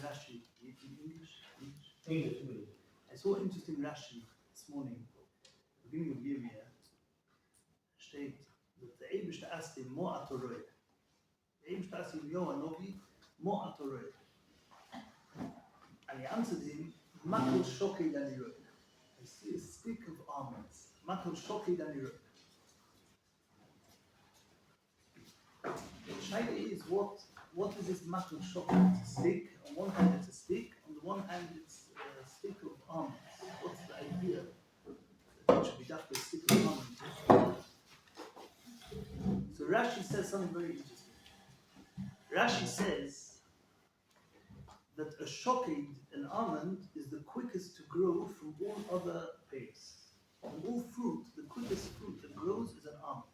Rashi in English. English. I saw an interesting Rashi this morning, beginning of Yirmiyah, steht, that the Eibush asked him, Mo atoroi. The Eibush asked him, Yo, Anobi, Mo atoroi. And he answered him, Makol shokei daniroi. I see a stick of almonds. Makol shokei daniroi. The Shaila is, what is this makol shokei? It's a stick. On one hand it's a stick, on the one hand it's a stick of almonds. What's the idea? That it should be done with a stick of almonds. So Rashi says something very interesting. Rashi says that a shoked, an almond, is the quickest to grow from all other pears. From all fruit, the quickest fruit that grows is an almond.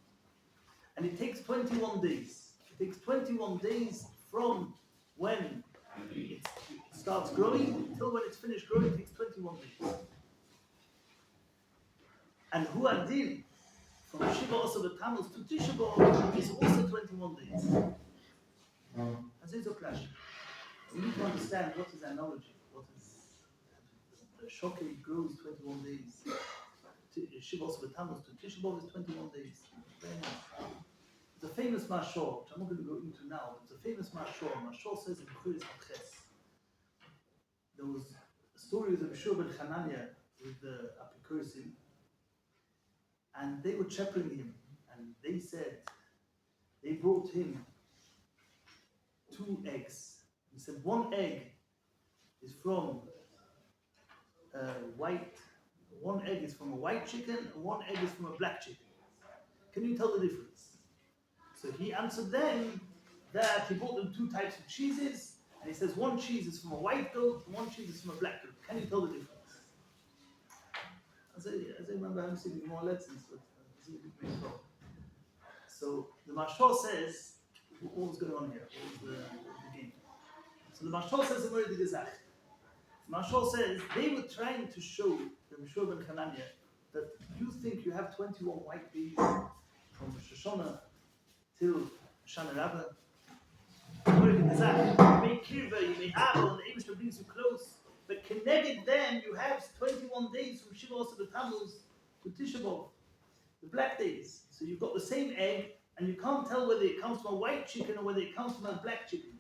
And it takes 21 days. It takes 21 days from when it starts growing until when it's finished growing. It takes 21 days. And Huadil, from Shiva also the Tammuz to Tisha B'Av, is also 21 days. And so it's a clash. We need to understand what is analogy. What is the shoked grows 21 days. Shiva also the Tammuz to Tisha B'Av is 21 days. Very nice. The famous Mashor, which I'm not going to go into now, but the famous Mashor. Mashor says in Churis Matches, there was a story of the Meshur ben Hanania with the Apikurosim, and they were chaperoning him, and they said, they brought him 2 eggs. He said, 1 egg is from one egg is from a white chicken, and 1 egg is from a black chicken. Can you tell the difference? So he answered them that he bought them 2 types of cheeses, and he says 1 cheese is from a white goat, and 1 cheese is from a black goat. Can you tell the difference? As I remember, I'm seeing more lessons, but so the Mashal says, what was going on here? What was the game? So the Mashal says, the Mashal says they were trying to show the Meshur ben Hanania that you think you have 21 white days from Rosh Hashanah till Shana Rabbah. You may kirva, you may abel, and the Eibush brings you close. But connected then, you have 21 days from Shiva also the Tammuz to Tisha B'Av, the black days. So you've got the same egg, and you can't tell whether it comes from a white chicken or whether it comes from a black chicken.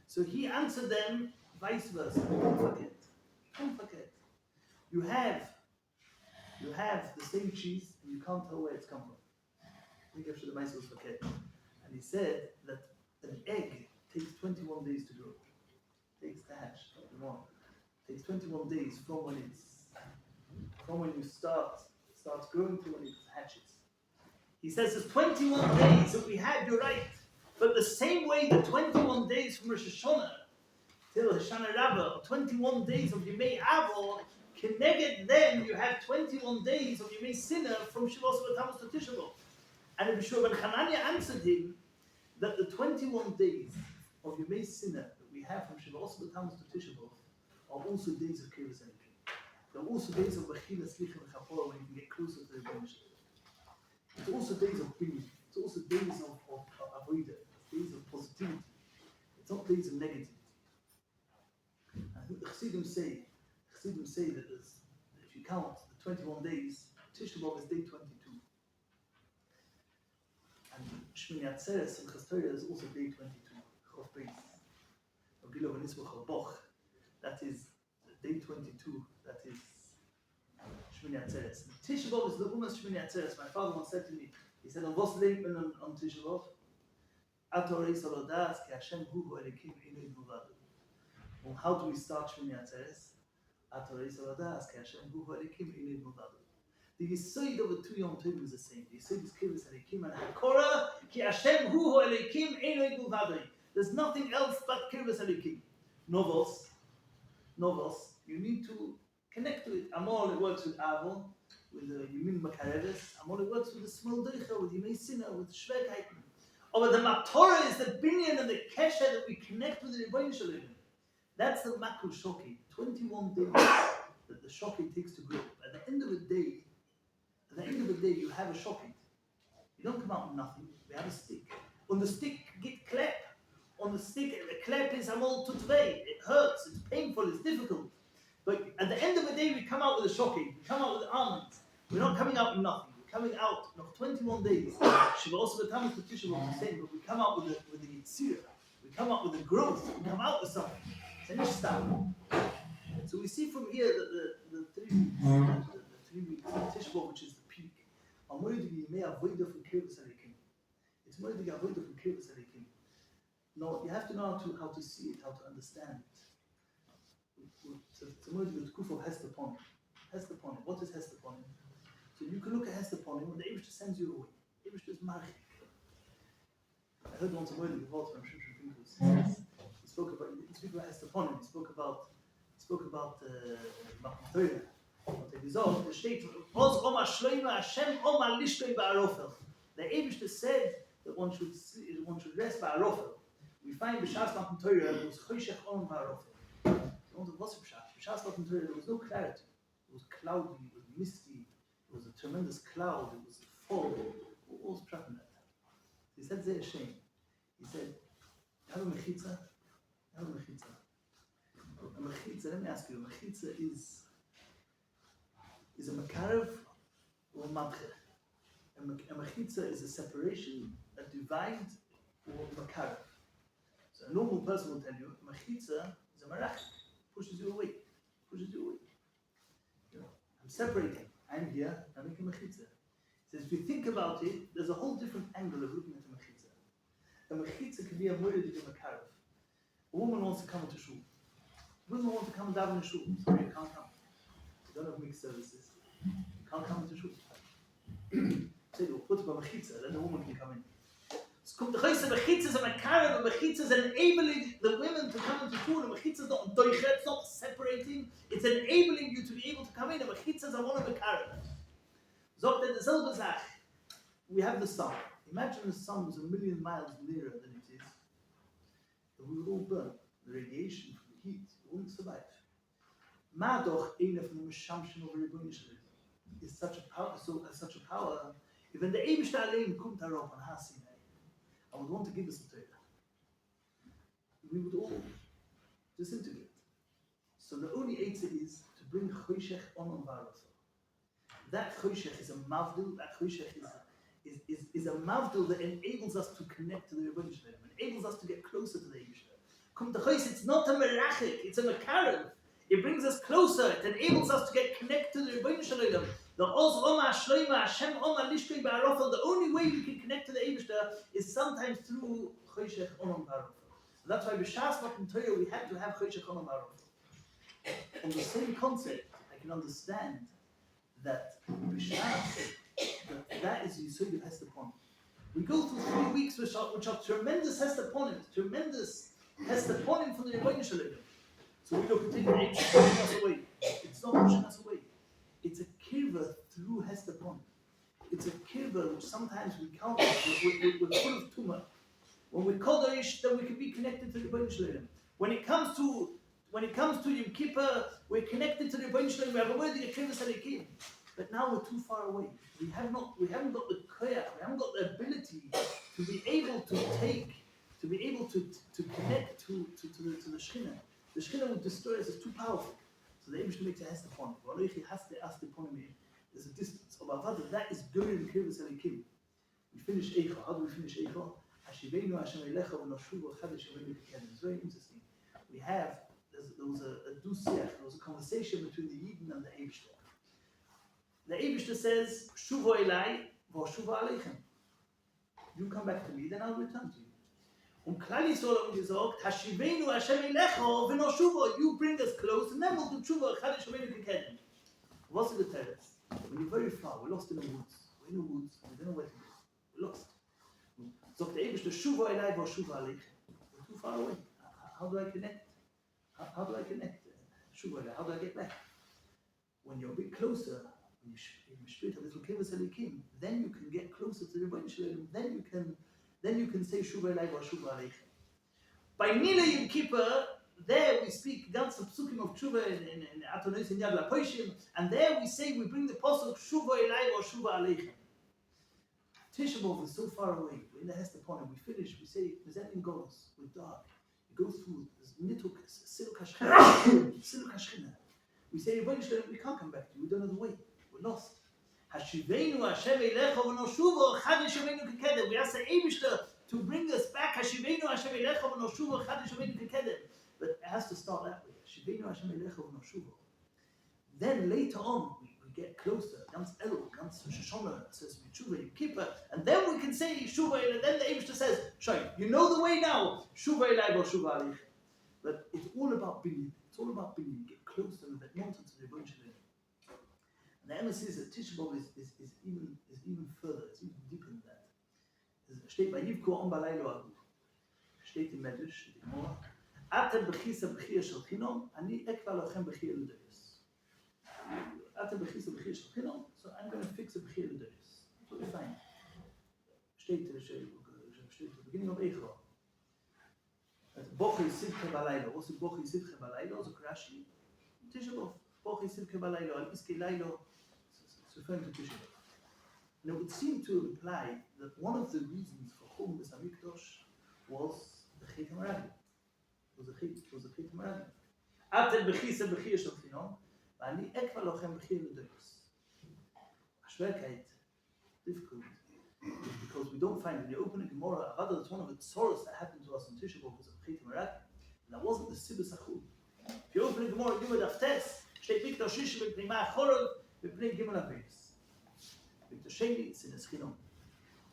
So he answered them vice versa. Don't forget. You have the same cheese, and you can't tell where it's come from. I think after the mice was forget. And he said that an egg takes 21 days to grow. Takes to hatch, 21. Takes 21 days from when you starts growing to when it hatches. He says there's 21 days that we had, you're right. But the same way the 21 days from Rosh Hashanah till Hoshana Rabbah, 21 days of Yemei Avot, Keneged then you have 21 days of Yemei Sinner from Shavuos Tammuz to Tisha B'Av. And the Meshur ben Hanania answered him that the 21 days of Yemei Sinner that we have from Shavuos Tammuz to Tisha B'Av are also days of Kiris and Ekim. They're also days of Bechila, Slicha, and Chapora when you can get closer to the Moshiach. It's also days of Pnimius. It's also days of Avodah, days of positivity. It's not days of negativity. I think the Chassidim say that if you count the 21 days, Tisha B'Av is day 22. And Shmini Atzeres and Chastoria is also day 22. Chof Beis. Ogilo v'nisbach Boch. That is day 22. That is Shmini Atzeres. Tisha B'Av is the Umas Shmini Atzeres. My father once said to me, he said, on was lebt man on Tisha B'Av? Atorei Salodas ki Hashem hu Elokim Eloim Muvadu. Well, how do we start Shmini Atzeres? Atorei Salodas ki Hashem hu Elokim Eloim Muvadu. The Yisoid of the 2 Yom Tovim is the same. The Yisoid is Kiris Elokim and Hakora ki Hashem hu Elokim Eloim Muvadu. There's nothing else but Kiris Elokim. Novos. You need to connect to it. Amor, it works with Avon, with the Yumin Makareves. Amor, it works with the small Deicha, with Yemei Sinner, with Shvekheiten. But the Matorah is the binyan and the kesher that we connect with the Rebbeinu Shalom. That's the Makul Shoki. 21 days that the Shoki takes to grow. At the end of the day, you have a Shoki. You don't come out with nothing. We have a stick. On the stick, get clap. on the stick, the klep is amol tutvei. It hurts, it's painful, it's difficult. But at the end of the day, we come out with a shocking. We come out with almonds. We're not coming out with nothing. We're coming out of 21 days. Shiva also the time of the Tisha was the same, but we come out with the yitzira. We come out with the growth. We come out with something. So we see from here that the 3 weeks, the 3 weeks, the Tishba, which is the peak, are more to be made avoided from Kirvus Alikim. It's more to be avoided from Kirvus Alikim. No, you have to know how to see it, how to understand it. It's more to be the Kuf of Hesteponim. Hesteponim. What is Hesteponim? So you can look at Hesteponim when the Eibush sends you away. Eibush is Marich. I heard once a word in the vault from Shimshon Pinkus. He spoke about Hesteponim. He spoke about Torah. The state Oz Oma Shloima Hashem Oma Lishtoi Ba'arofel. The Eibush said that one should rest by Arofel. We find B'Shas Matan Torah it was Choshech Om Ba'arofel. There was no clarity. It was cloudy, it was misty, it was a tremendous cloud, it was fog. What was Pshat in that? He said, Zeh Hashem. He said, have a mechitza? Have a mechitza. A mechitza, let me ask you, a mechitza is a makarev or a mamche? A mechitza is a separation, a divide, or a makarev. So a normal person will tell you, a mechitza is a marach. Pushes you away. You know, I'm separating. I'm here. I'm making a mechitza. He says, if you think about it, there's a whole different angle of looking at a mechitza. A mechitza can be a moedik of a karev. A woman wants to come to shul. Women want to come and daven in shul. Sorry, you can't come. You don't have mixed services. You can't come to shul. Say, we'll put up a mechitza, then the woman can come in. The mechitza is a makarev, the mechitza is enabling the women to come into shul. The mechitza is not doichet, it's not separating, it's enabling you to be able to come in. The mechitza is a one of makarev. Zogt at the selbe Zach, we have the sun. Imagine the sun was 1,000,000 miles nearer than it is. And we would all burn. The radiation from the heat, we wouldn't survive. Madoch, eine von dem Shamshin over Rebbeinu is such a power, even the Eibishter allein kommt darauf an Hasinai. I would want to give us a Torah. We would all disintegrate. So the only answer is to bring Choshech on Baroth. That Choshech is a mavdil. That Choshech is a mavdil that enables us to connect to the Rebbeinu Shalom, enables us to get closer to the Eibishter. Come to Chosh, it's not a merachik, it's a makarev. It brings us closer. It enables us to get connected to the Rebbeinu Shalom. The Oz Oma Shloima Hashem Oma Lishtoi Ba'arofel. The only way we can connect to the Eibishter is sometimes through Choshech Onam Ba'arofel. So that's why B'Shas Matan Torah we have to have Choshech Onam Ba'arofel. On the same concept, I can understand that B'Shas, that is Yisod Hesteponim. We go through 3 weeks which are tremendous Hesteponim, tremendous Hesteponim from the Rebbeinu Shalom. So we look at it, it's pushing us away. It's not pushing us away. It's a kirva through Hesteponim. It's a kirva which sometimes we count we're full of tumah. When we're kodesh, then we can be connected to the Rebbeinu Shalom. When it comes to Yom Kippur, we're connected to the Rebbeinu Shalom. We have a word in the kirva salikim. But now we're too far away. We haven't got the koyach, we haven't got the ability to be able to connect to the Shekhinah. The Shekhinah will destroy us, it's too powerful. So the Eibush makes a Hesteponim. There's a distance. That is good in Kirvus Alikim. We finish Eicha. How do we finish Eicha? Hashivenu Hashem Elecha v'noshuvu echad Hashivenu b'kedem. It's very interesting. There was a dusiach, there was a conversation between the Yidden and the Eibishter. The Eibishter says, Shuvo elai v'shuvo aleichem. You come back to me, then I'll return to you. Und Klal Yisrael haben gesagt, Hashivenu Hashem Elecha v'noshuvo. You bring us close, and then we'll do tshuva echad Hashivenu b'kedem. What's the terrace? When you're very far, we're lost in the woods. We're in the woods, we don't know where to go. We're lost. So the Eibush, the Shuva elai v'shuva aleichem. We're too far away. How do I connect? How do I connect? Shuva elai, how do I get back? When you're a bit closer, when you spirit a little kivas alikim, then you can get closer to the Rebbeinu Shalom. Then you can say Shuva elai v'shuva aleichem. By Nila Yom Kippur, there we speak ganz psukim of tshuva in Atonos and Yad Lapoishim, and there we say we bring the pasuk Shuva elai v'shuva aleichem. Tisha B'Av is so far away. We're in the Hester Pony. We finish. We say Mezetin Golos. We're dark. We go through Nituk Siluk. We say we can't come back to you. We don't know the way. We're lost. Hashivenu Hashem Eilecha v'noshuvo chad yishuvenu kekedem. We ask the Eibishter to bring us back. Hashivenu Hashem Eilecha v'noshuvo chad yishuvenu kekedem. But it has to start that way. Hashivenu Hashem Eilecha v'noshuvo. Then later on, we get closer. Gans Elul, Gans Shoshona says Tshuva, Yom Kippur, and then we can say Shuva. And then the Eibishter says, "Shai, you know the way now. Shuva Elai Shuva Alich." But it's all about binyan. It's all about binyan. Get closer to that mountain to the Rebbeinu Shalom. And the emphasis that Tisha B'Av is even further. It's even deeper than that. Steht bei Yivko Om Balaylo Agu. Steht im Medrash, in the Gemara. Atem b'chisa b'chia shel chinom, ani ekva lochem b'chia l'deris. Atem b'chisa b'chia shel chinom, so I'm going to fix a b'chia l'deris. That's what we find. Steht at the beginning of Eicha. Bochi Sivke Balaylo. What's the Bochi Sivke Balaylo? So Rashi. Tisha B'Av. Bochi Sivke Balaylo. Al Iske Laylo. It's referring to Tisha B'Av. And it would seem to imply that one of the reasons for Chum B'S HaMikdash was the Chet HaMaragim. Was the Chet HaMaragim. Atem b'chisa b'chia shel chinom, v'ani ekva lochem b'chia l'doros. Ashverkeit, difficult, because we don't find in the opening Gemara, rather it's one of the tzoros that happened to us in Tisha B'Av was a Chet HaMaragim. And that wasn't the Sibus HaChum. If you open the Gemara, you would have test, steht Mikdash Shishim b'pnei Chorov, b'pnei Gimel HaVeis. The Sheni, it's in the Schinom.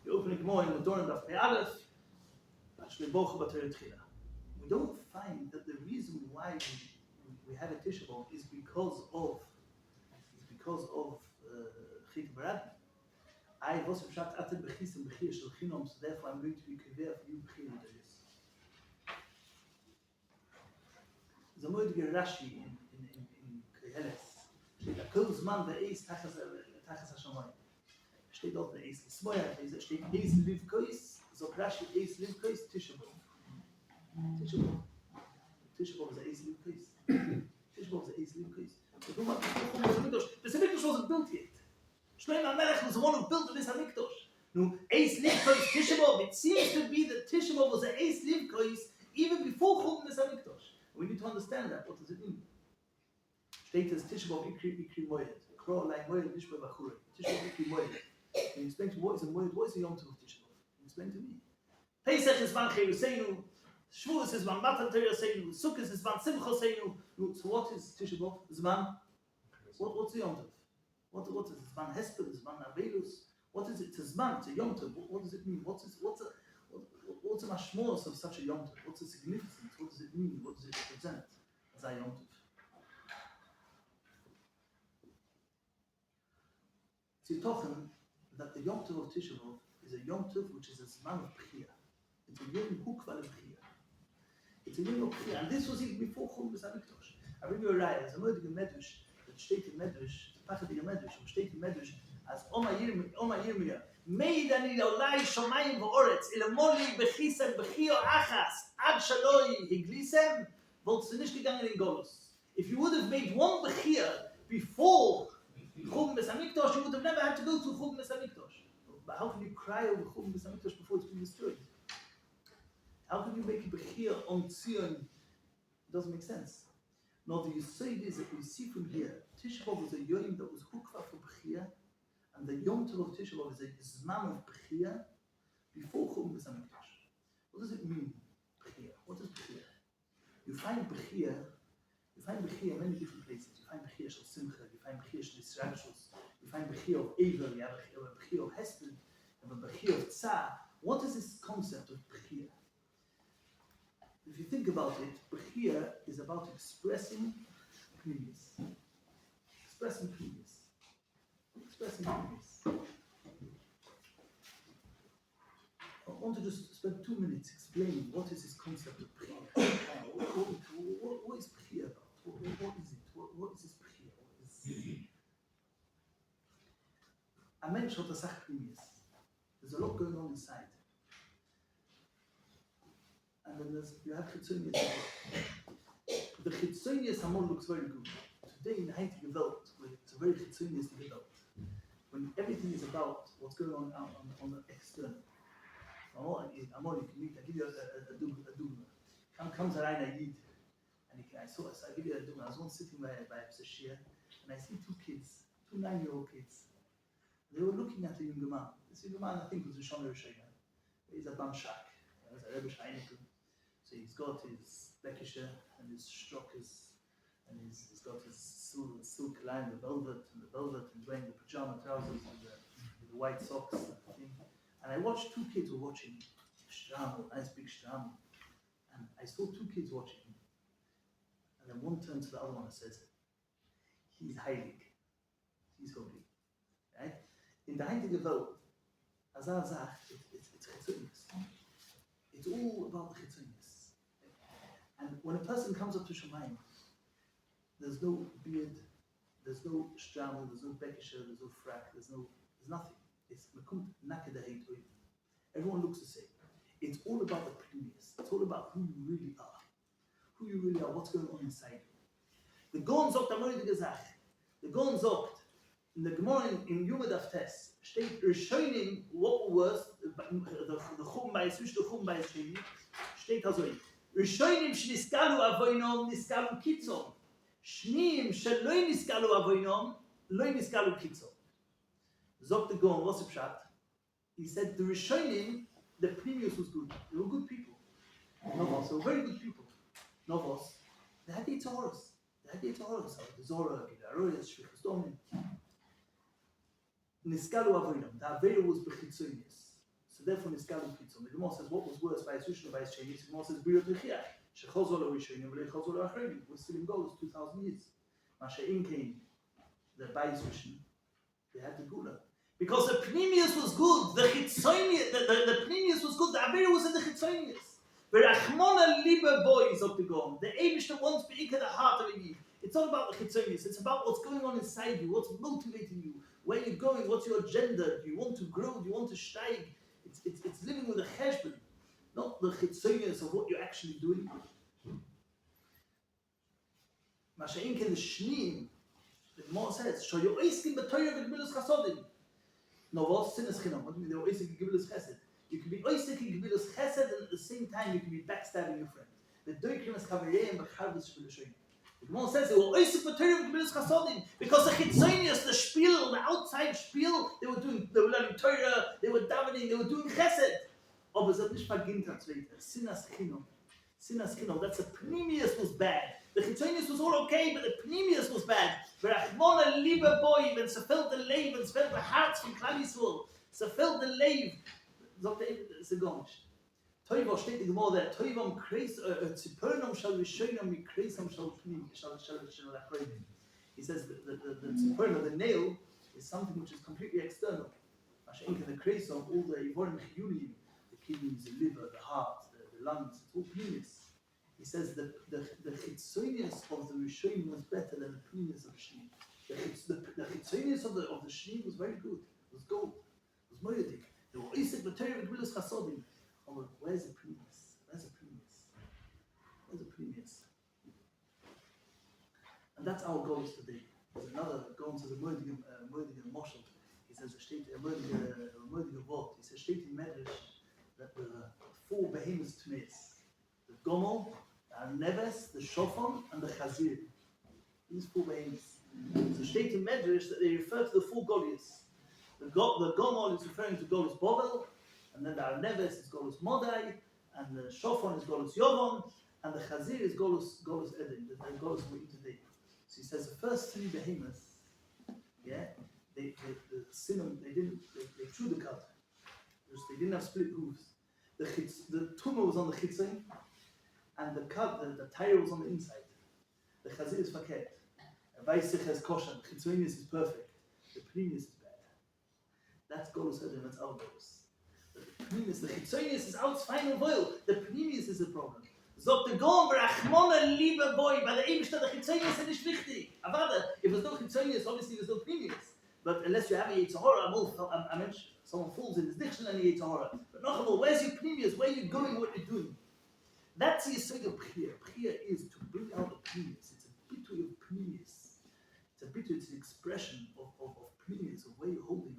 You open it more in the Doran of Pei Aleph, we don't find that the reason why we have a Tisha B'Av is because of Chet Barad. I was in Shat Atem Bechis and Bechir Shel Chinom, so therefore I'm going to be Kever for you Bechir L'Deris. There's a moedige Rashi in Koheles. Steht a kol zman ve'eis tachas hashamayim. Steht dort der Eis Lismoya, steht Eis Livkois, so Rashi Eis Livkois, Tisha B'Av. Tisha B'Av is a Eis Livkois. Tisha B'Av is a Eis Livkois. The Hamikdash wasn't built yet. Shlomo HaMelech was the one who built this Hamikdash. No, Eis Livkois, Tisha B'Av. It seems to be that Tisha B'Av was a Eis Livkois even before Chum this Hamikdash. We need to understand that. What does it mean? Steht as Tisha B'Av Ikri Moed. Kro Lai Moed Nishba B'Churei. Tisha B'Av Ikri Moed. Can you explain to me what is a Moed? What is the Yom Tov of Tisha B'Av? Can you explain to me? Pesach is Zman Cheruseinu, Shavuos is Zman Matan Tereseinu, Sukkot is Zman Simchoseinu. So what is Tisha B'Av? Zman? What's the Yom Tov? What is it? Zman Hesper, Zman Avelus? What is it? It's a Zman, it's a Yom Tov. What does it mean? What's a mashmos of such a Yom Tov? What's the significance? What does it mean? What does it represent as a Yom Tov? So you're talking that the Yom Tov of Tisha B'Av is a Yom Tov which is a Zman of B'chia. It's a Yom Hukva of B'chia. It's a Yom of B'chia. And this was even before Chum B'S HaMikdash. I bring you a raya. There's a moedige Medrash that steht in Medrash, the Pachadige Medrash, and steht in Medrash as Oma Yirmiyah. Meid ani le'olai shomayim v'oretz, ilemoli b'chisa b'chio achas, ad shaloi higlisem, wolltest du nicht gegangen in Golos. If you would have made one b'chia before Chum B'S HaMikdash, you would have never had to go through Chum B'S HaMikdash. But how can you cry over Chum B'S HaMikdash before it's been destroyed? How can you make a bechir on Tzion? It doesn't make sense. Now the Yisod is that we see from here, Tisha B'Av was a Yom that was hukva for bechir, and the Yom Tov of Tisha B'Av is a Zman of bechir before Chum B'S HaMikdash. What does it mean, bechir? What is bechir? You find bechir in many different places. You find bechir shel Simcha, you find bechir shel Yisraelshus, you find bechir of Eiver, you have a bechir of Hesed, you have a bechir of Tzah. What is this concept of bechir? If you think about it, bechir is about expressing Pnimius. Expressing Pnimius. I want to just spend 2 minutes explaining what is this concept of bechir. What is bechir about? What is it? What is this bechir? I mentioned the Sach Pnimius. There's a lot going on inside. And then you have Chitzonius as well. The Chitzonius Hamon looks very good. Today in the heutige Welt, it's a very Chitzonius Welt. when everything is about what's going on out on the external. I give you a dugma. Comes a reiner Yid, and I give you a dugma. I was once sitting by Shia, and I see two kids, two 9-year-old kids. They were looking at a young man. This young man, I think, was a Shona Rishayna. He's a Bamshak. He's a Rebbe Shainikum. So he's got his Bekisha and his Strockers, and he's got his silk line, the velvet, and wearing the pajama trousers with the white socks and thing. And I watched two kids were watching Shtrammel, nice big Shtrammel. And I saw two kids watching him. And then one turned to the other one and says, he's heilig. He's holy. Right? In the Heilige Welt, as I say, it's Chitzunis. It's all about the Chitzunis. And when a person comes up to Shemayim, there's no beard, there's no Shtrammel, there's no Bekisher, there's no frack, there's nothing. It's Mekumt Nakadahit Oid. Everyone looks the same. It's all about the Pnimius. It's all about who you really are. Who you really are, what's going on inside you. The Gon sagt amol die Gesach. The Gon sagt, in the Gemara in Yom Tes, steht Rishonim, what was the Chum bei Swish, the Chum bei Sheni, steht also Rishonim shniskalu avoinom, niskalu kitzon. Shnim sheloi niskalu avoinom, loi niskalu kitzon. Zok the Gon, what's the pshat? He said the Rishonim, the Pnimius was good. They were good people. Novos, they were very good people. Novos, they had the Torahs. The Zorah, the Aroyas, Shvichus Domim. Niskalu avoidam. The Aveda was bechitzonius. So therefore, Niskalu chitzon. The Gemara says, what was worse by Yishush or by Yishenis? The Gemara says, Birot Lechiach. Shechozol Rishonim, V'lechozol Achrenim. We're still in goals 2,000 years. Masha Inkein, the by Yishushim, they had the Gula. Because the Pnimius was good, the Chitzonius, the Pnimius was good, the Aveda was in the Chitzonius. V'rachmona liba boys of the Gom. The Abish that wants to enter the heart of a Yid. It's not about the Chitzonius, it's about what's going on inside you, what's motivating you, where you're going, what's your agenda, do you want to grow, do you want to steig? It's living with a cheshbon, not the Chitzonius of what you're actually doing. Masha'inken the Shneim, the Gemara says, Sho yo'iskim b'toyer v'gbilus chasodim. No, what's sin is chinam? What do you mean? They're oisik gbilus chesed. You can be oisik gbilus chesed, and at the same time you can be backstabbing your friend. The doikrim is kavareyim b'charvis shv'lishoyim. The Gemara says they were oisik b'toyer v'gbilus chasodim because the chitzonius, the spiel, the outside spiel, they were learning Torah, they were davening, they were doing chesed. Aber es hat nicht verginnt als weiter. Sinas chinam. Sinas chinam. That's the Pnimius was bad. The chitzonius was all okay, but the Pnimius was bad. V'rachmona liba boy, when ze felt the leiv, when ze felt the hearts from Klal Yisrael, ze felt the leiv. Sagt er, Gonish. Toivo steht in Gemara there. Toivom kreis, Zipernum shall rishoinam mi kreisam shall achroinim. He says the Zipernum, the nail, is something which is completely external. Mashenka the kreisam, all the Ivorim chiyunim, the kidneys, the liver, the heart, the lungs, it's all Pnimius. He says the chitzonius of the Rishonim was better than the Pnimius of the Shni. The chitzonius of the Shni was very good. It was gold. It was moedik. They were isik b'toyer v'gbilus chasodim. Oh, where's the Pnimius? Where's the Pnimius? Where's the Pnimius? And that's our goal today. There's another going to the moedik Moshel. He says a moedik vort. He says state in Medrash that the 4 behemoths Tmeis, the Gomel, the Neves, the Shofam, and the Chazir. These 4 behemoths. So state in Medrash that they refer to the 4 Goliaths. The Gomel is referring to Golus Bovel, and then the Neves is Golus Modai, and the Shofan is Golus Yovon, and the Chazir is Golus Eden, the Golus we eat today. So he says the first 3 behemoths, they chewed the cut. They didn't have split hooves. The tumor was on the chitzon, and the tire was on the inside. The Chazir is faket. Vaisich has kosher. The chitzonius is perfect. The Pnimius is bad. That's Golus Eden, that's our Golus. The Pnimius, the chitzonius is out final oil. The Pnimius is the problem. Zot the Gom Rachmona liba boy, by the Eibishter, the chitzonius is nicht wichtig. Avada, if there's no chitzonius, obviously there's no Pnimius. But unless you have a Yitzhahara, I mentioned someone falls in his diction and a Yitzhahara. But no, where's your Pnimius? Where are you going? What are you doing? That's the Yisod of Priya. Priya is to bring out the Pnimius. It's a bitui of Pnimius. It's an expression of Pnimius, of where you're holding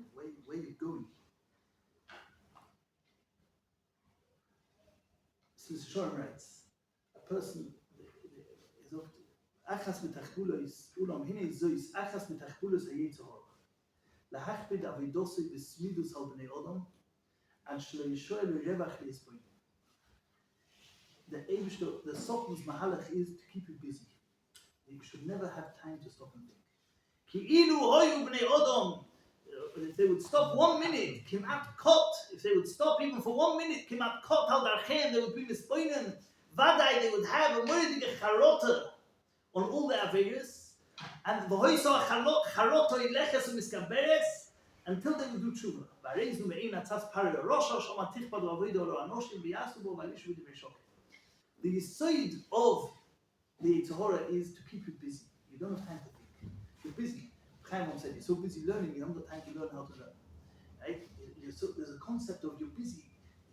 So the Shorim writes, a person is up to Achas mitachbulos ulam hine zois Achas mitachbulos hayetzor lahachbid avidosei v'smidus al bnei odom and shlo yishoel revach leispoin. The Satan's mahalach is to keep you busy. You should never have time to stop and think. Ki ilu hoyu bnei odom. If they would stop 1 minute, kimat kot. If they would stop even for 1 minute, kimat kot al darchem, they would be mispoinen. Vadai, they would have a moedige charota on all their averis, and v'hoisa charoto ileches u'miskaberes until they would do tshuva. V'areizu me'in atzas pari rosha shoma tichpad v'avoida lo anoshim v'yasu bo v'alishu v'divei. The side of the Torah is to keep you busy. You don't have time to think. You're busy. Chaim said, you're so busy learning, you haven't got time to learn how to learn. Right? There's a concept of you're busy.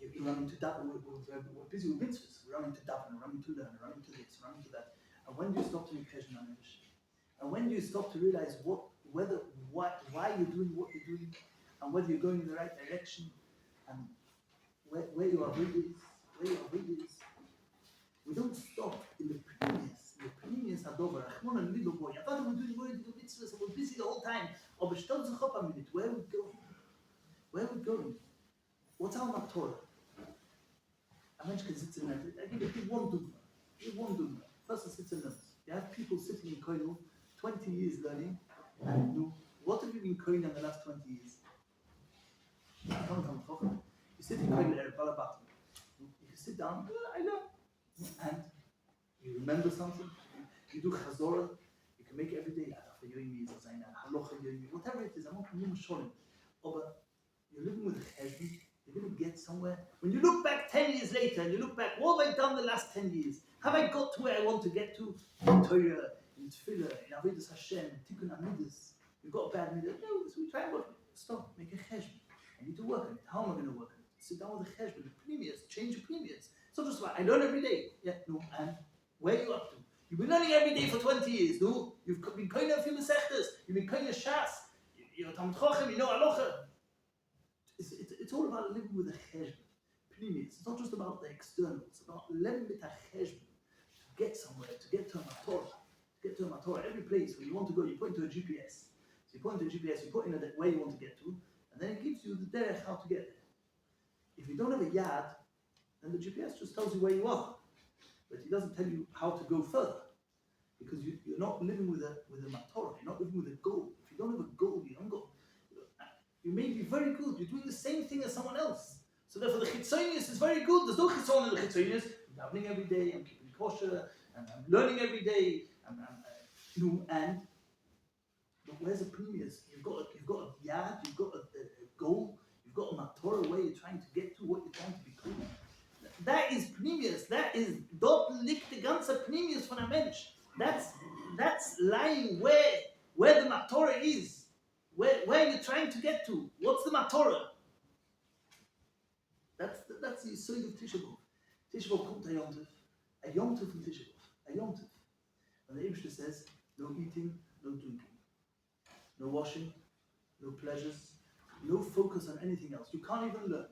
You're running to daven. We're busy with mitzvahs. We're running to daven, we're running to learn, we're running to this, we're running to that. And when do you stop to make cheshbon hanavish? And when do you stop to realize why you're doing what you're doing, and whether you're going in the right direction, and where your avodah is, We don't stop in the Pnimius. The Pnimius Hadover. Achmon and little boy. I thought we were doing mitzvahs and we're busy the whole time. Aber stell sich up a minute. Where are we going? Where are we going? What's our Torah? A mensch can sit in there. I give one dogma. Person sits and learns. You have people sitting in Koinel, 20 years learning, and do what have you been Koinel in the last 20 years? You sit in Koinel at Balabat. You can sit down, I learn. And you remember something, you do chazorah, you can make it every day, whatever it is, I'm not sure. But you're living with a cheshbon, you're going to get somewhere. When you look back 10 years later, and you look back, what have I done the last 10 years? Have I got to where I want to get to? In Torah, in Tefillah, in Avodas Hashem, in Tikkun HaMidas. You've got a bad midah. No, so we try and work on it. Stop, make a cheshbon. I need to work on it. How am I going to work on it? Sit down with a cheshbon, the Pnimius, change your Pnimius. It's not just about, I learn every day. Yeah, no, and where are you up to? You've been learning every day for 20 years, no? You've been kind of a few Masechtas, you've been kind of Shas, you're Talmud Chochem, you know Alocha. It's all about living with a cheshbon. Pnimius. It's not just about the external, it's about living with a cheshbon. To get somewhere, to get to a Matorah. Every place where you want to go, you point to a GPS. So you point to a GPS, you put in where you want to get to, and then it gives you the derech how to get there. If you don't have a yad, then the GPS just tells you where you are, but it doesn't tell you how to go further, because you're not living with a matorah. You're not living with a goal. If you don't have a goal, you don't go. You may be very good. You're doing the same thing as someone else. So therefore, the chitzonius is very good. There's no chitzon in the chitzonius. I'm davening every day. I'm keeping kosher, and I'm learning every day. But where's the Pnimius? You've got a yad. You've got a goal. You've got a matorah where you're trying to get to, what you're trying to become. That is Pnimius. That is dort liegt the ganze Pnimius von einem Mensch. That's lying where the matorah is. Where you're trying to get to. What's the matorah? That's the Yesod of Tisha B'Av. Tisha B'Av kommt a Yom Tov. A Yom Tov from Tisha B'Av. A Yom Tov. And the Eibishter says, no eating, no drinking. No washing, no pleasures, no focus on anything else. You can't even learn.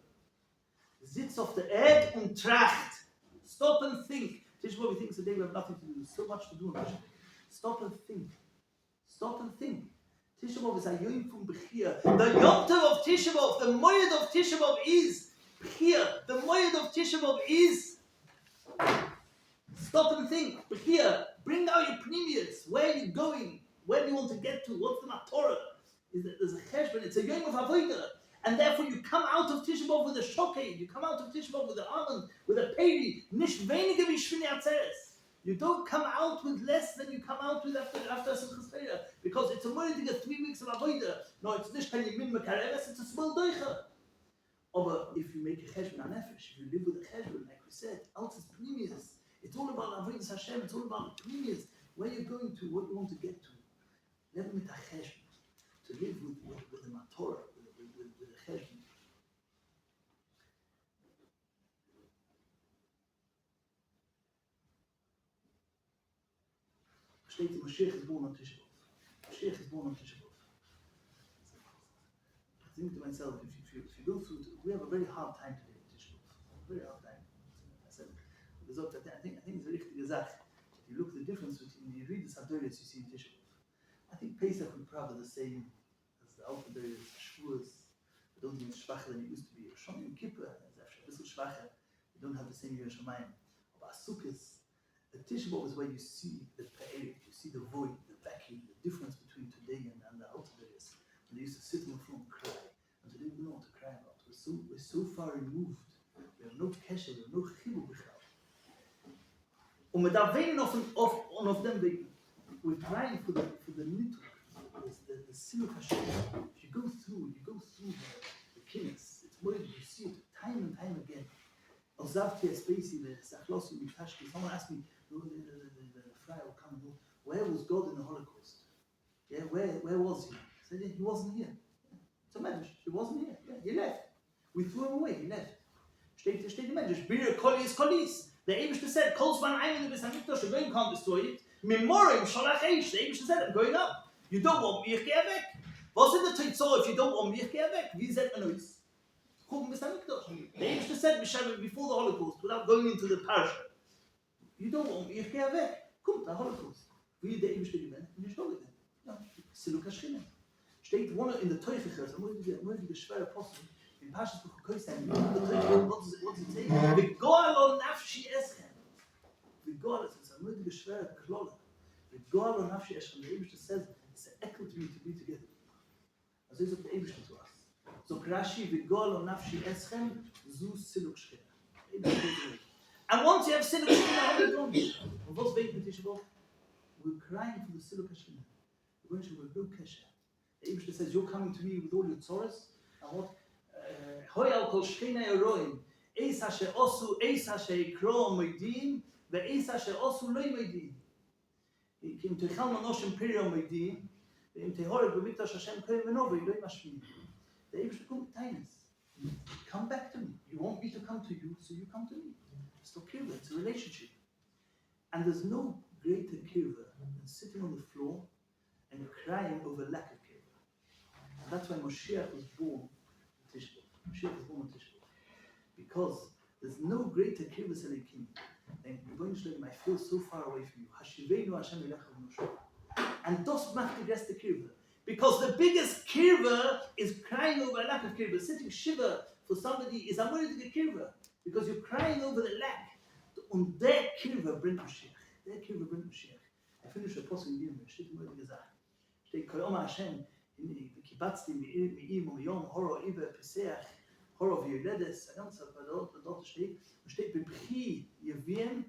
Sitz auf der Erd und tracht. Stop and think. Tisha B'Av thinks today we have nothing to do. There's so much to do on Tisha B'Av. Stop and think. Stop and think. Tisha B'Av is a Yom from Bechir. The Yom Tov of Tisha B'Av, the Moed of Tisha B'Av is Bechir. The Moed of Tisha B'Av is stop and think. Bechir. Bring out your Pnimius. Where are you going? Where do you want to get to? What's the matorah? There's a cheshbon. It's a Yom of Avodah. And therefore you come out of Tisha B'Av with a shoked. You come out of Tisha B'Av with an almond, with a peri. Nish weniger wie Shvini Atzeres. You don't come out with less than you come out with after Simchas Torah, because it's a more than 3 weeks of avodah. No, it's nicht kein Yemin Mekareves, it's a small doicha. But if you make a cheshbon hanefesh, if you live with a cheshbon, like we said, out is Pnimius. It's all about avodas Hashem. It's all about Pnimius. Where you're going to, what you want to get to. Live with a cheshbon, to live with the matorah, with a cheshbon. Moshiach is born on Tisha B'Av. Moshiach is born on Tisha B'Av. I think to myself, if you go through, we have a very hard time today with Tisha B'Av. Very hard time. I said, I think it's a richtige Sache. If you look at the difference between you read the Sadoris you see in Tisha B'Av. I think Pesach would probably the same as the Alpha Doris, Shavuos. We don't think it's schwacher than it used to be. Shom Yom Kippur is actually a little schwacher. We don't have the same Yerush Shamayim. But Sukkot, the Tisha B'Av is where you see the Pe'erik, you see the void, the vacuum, the difference between today and the Alpha Doris. And they used to sit on the floor and cry. And today we don't know what to cry about. We're so far removed. We have no kesher, we have no chibur b'chal. Und mit der Weinen auf dem Weg, we're crying for the nituk, the siluk Hashem. If you go through the kinnis, it's more you see it time and time again. Ozavti especi the sachlosi mitashki. Someone asked me, the friar will come and go, where was God in the Holocaust? Yeah, where was he? I said, yeah, he wasn't here. Yeah. It's a medrash. He wasn't here. Yeah, he left. We threw him away. He left. Steht im Medrash. Bir kolis. The Eibishter said, "Kol zman ein bis hamikdash going can't destroy it. Memorim shalach eish." The Eibishter said, "I'm going up. You don't want me, ich gehe weg." Was in the Teitzor if you don't want me, ich gehe weg? Wie sagt man uns? Komm bis hamikdash. The Eibishter said, before the Holocaust, without going into the parasha, you don't want me, ich gehe weg. Kommt der Holocaust. Wie der Eibishter gewinnt, und ich stelle den. Ja, Siluk Hashchina. Steht one in the Teuchiches, a moedige schwere Posten. In Pashas B'Chukoysen, what does it say? V'goal nafshi eschem. V'goal, it's a moedige schwere klolle. V'goal nafshi eschem. The Eibishter says, it's an equal to me to be together. Also is it the Eibishter to us. So Rashi, v'goal nafshi eschem, zu siluk shchina. And once you have siluk shchina, how do you do? And what's wait with Tisha B'Av? We're crying for the siluk shchina. We're going to have no kesher. The Eibishter says, you're coming to me with all your tzoros, and what? Hoyal kol shchina eroim, eis hashe osu, eis hashe kro moedim, ve'eis hashe osu loy moedim. Kim techal manoshem pirio moedim, ve'im tehorek b'mikdash Hashem koyim v'novei loy mashmim. The Eibishter come with come back to me. You want me to come to you, so you come to me. It's not kirva, it's a relationship. And there's no greater kirva than sitting on the floor and crying over lack of kirva. And that's why Moshiach was born on Tisha B'Av. Moshiach was born on Tisha B'Av. Because there's no greater kirva selikim than I feel so far away from you. Hashivenu Hashem Elecha v'Moshiach. And dos machtigas the kirva. Because the biggest kirva is crying over a lack of kirva. Sitting shiva for somebody is amorid kirva. Because you're crying over the lack. Und der kirva bringt Moshiach. Der kirva bringt Moshiach. I finish the apostle in Yirmiyah. Steht immer gesagt. Steht Koyoma Hashem. Kibatzti mi'im u'yom horo ibe peseach horo v'yoledes. I don't know what dort steht. Und steht bepchi yeviem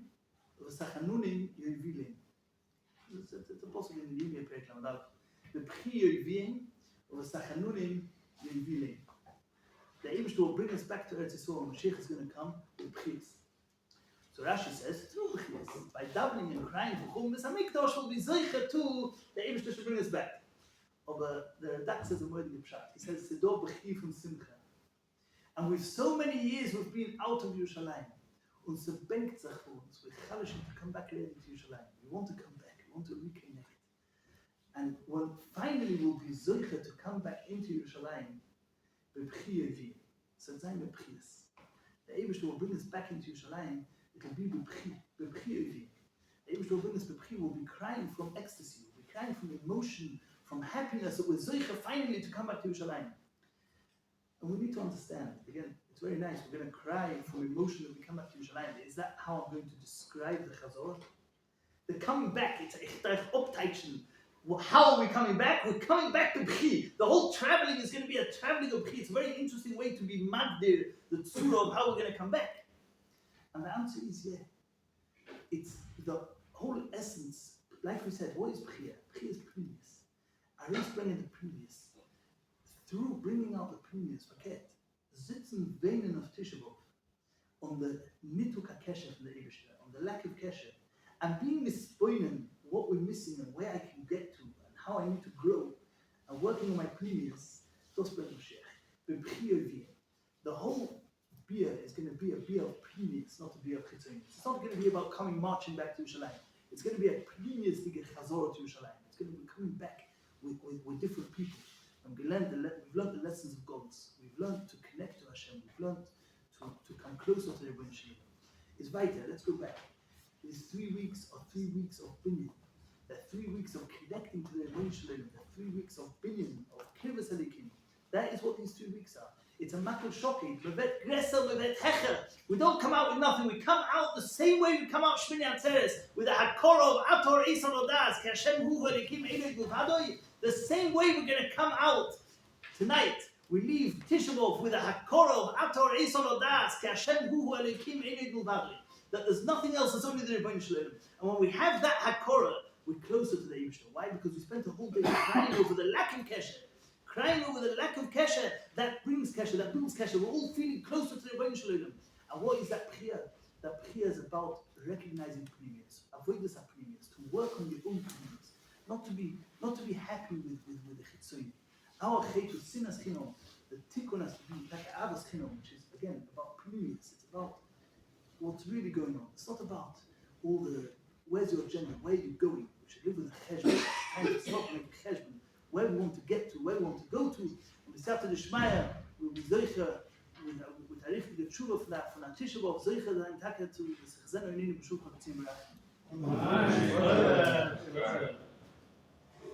v'sachanunim yevilim. It's a apostle in Yirmiyah Perek Lamed bepchi yeviem v'sachanunim yevilim. The Eibishter will bring us back to Eretz Yisrael. Moshiach is going to come with b'chis. So Rashi says, through b'chis, by doubling and crying for Chum, this Hamikdash will be zeicher too. The Eibishter should bring us back. But the Radak says a word in the Pshat. He says, Sedor b'chi from Simcha. And with so many years we've been out of Yerushalayim. Und se benkt sich für uns. We're challenging to come back later to Yerushalayim. We want to come back. We want to reconnect. And when finally we'll be zeicher to come back into Yerushalayim, b'chi yevim. So it's not b'chis. The Eibishter will bring us back into Yerushalayim. It will be b'chi yevim. The Eibishter will bring us b'chi. We'll be crying from ecstasy. We'll be crying from emotion, from happiness that we're zeicher finally to come back to Yerushalayim. And we need to understand, again, it's very nice, we're going to cry from emotion that we come back to Yerushalayim. Is that how I'm going to describe the Chazor? The coming back, it's a opteichen. How are we coming back? We're coming back to B'chi. The whole traveling is going to be a traveling of B'chi. It's a very interesting way to be magdir, the tzura of how we're going to come back. And the answer is yeah. It's the whole essence, like we said, what is B'chi? B'chi is Pnimius. Aris bringing the Pnimius. Through bringing out the Pnimius, paket, sitzen weinen of Tisha B'Av on the nituk HaKesher from the Eibishter, on the lack of Kesher, and being mispoinen what we're missing and where I can get to and how I need to grow, and working on my Pnimius, das bringt Moshiach. The whole beer is going to be a beer of Pnimius, not a beer of Chitzonius. It's not going to be about coming marching back to Yerushalayim. It's going to be a Pnimius to get Chazor to Yerushalayim. It's going to be coming back with different people. And we've learned the lessons of God. We've learned to connect to Hashem. We've learned to come closer to the Rebbeinu Shalom. is weiter. Let's go back. These 3 weeks are 3 weeks of binyan. They're 3 weeks of connecting to the Rebbeinu Shalom. They're 3 weeks of binyan, of kirvas halikim. That is what these 2 weeks are. It's a makal shokid. Mevet gresel, mevet hecher. We don't come out with nothing. We come out the same way we come out Shmini Atzeres, with a hakor of ator eson odas, ki Hashem hu halikim eled guvadoi. The same way we're going to come out tonight. We leave Tisha B'Av with a hakor of ator eson odas, ki Hashem hu halikim eled guvadoi. That there's nothing else, it's only the Rebbeinu Shalom. And when we have that hakor, we're closer to the Yibshter. Why? Because we spent a whole day crying over the lack of kesher. Crying over the lack of kesher, that brings kesher, that builds kesher. We're all feeling closer to the Rebbeinu Shalom. And what is that priya? That priya is about recognizing Pnimius. Avoid this Pnimius, to work on your own Pnimius. Not to be happy with the Chitzoy. Our Chet with Sinas Chinom, the Tikkun has to be like Avos Chinom, which is again about Pnimius. It's about what's really going on. It's not about all the, where's your agenda, where are you going? We should live with a cheshbon, trying to stop making cheshbon, where we want to get to, where we want to go to. And we start to the Shmaya, we'll be Zoicha, with Arich the Tshuva from that Tisha B'Av, Zoicha the Antaka to the Sechzeno Inini B'Shulchan Tzim Barach.